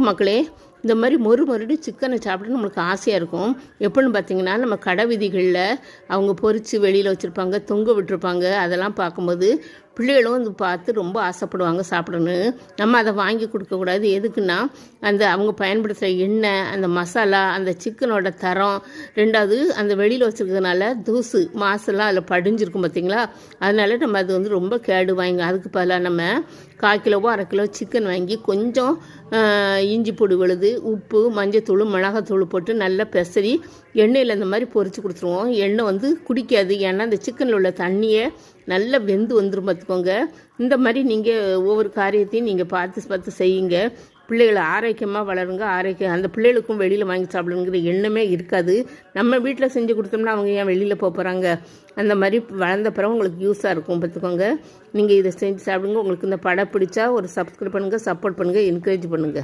வணக்கம் மக்களே. இந்த மாதிரி மறுபடி சிக்கனை சாப்பிட்டு நம்மளுக்கு ஆசையாக இருக்கும். எப்படின்னு பார்த்தீங்கன்னா, நம்ம கடை வீதிகளில் அவங்க பொரித்து வெளியில் வச்சுருப்பாங்க, தொங்க விட்டுருப்பாங்க. அதெல்லாம் பார்க்கும்போது பிள்ளைகளும் வந்து பார்த்து ரொம்ப ஆசைப்படுவாங்க சாப்பிடணும். நம்ம அதை வாங்கி கொடுக்கக்கூடாது. எதுக்குன்னா, அந்த அவங்க பயன்படுத்துகிற எண்ணெய், அந்த மசாலா, அந்த சிக்கனோட தரம், ரெண்டாவது அந்த வெளியில் வச்சுருக்கிறதுனால தூசு மாசெல்லாம் அதில் படிஞ்சிருக்கும் பார்த்தீங்களா. அதனால நம்ம அது வந்து ரொம்ப கேடு வாங்கி, அதுக்கு பதிலாக நம்ம 1/4 கிலோவோ 1/2 கிலோ சிக்கன் வாங்கி கொஞ்சம் இஞ்சி பொடி விழுது, உப்பு, மஞ்சத்தூள், மிளகாத்தூள் போட்டு நல்லா பெசரி எண்ணெயில் இந்த மாதிரி பொரித்து கொடுத்துருவோம். எண்ணெய் வந்து குடிக்காது, ஏன்னா அந்த சிக்கனில் உள்ள தண்ணியை நல்லா வெந்து வந்துடும் பார்த்துக்கோங்க. இந்த மாதிரி நீங்கள் ஒவ்வொரு காரியத்தையும் நீங்கள் பார்த்து செய்யுங்க. பிள்ளைகளை ஆரோக்கியமாக வளருங்க. அந்த பிள்ளைகளுக்கும் வெளியில் வாங்கி சாப்பிடணுங்கிற எண்ணமே இருக்காது. நம்ம வீட்டில் செஞ்சு கொடுத்தோம்னா அவங்க ஏன் வெளியில் போகிறாங்க. அந்த மாதிரி வளர்ந்த பிறகு உங்களுக்கு யூஸாக இருக்கும் பார்த்துக்கோங்க. நீங்கள் இதை செஞ்சு சாப்பிடுங்க. உங்களுக்கு இந்த படம் பிடிச்சா ஒரு சப்ஸ்கிரைப் பண்ணுங்கள், சப்போர்ட் பண்ணுங்கள், என்கரேஜ் பண்ணுங்கள்.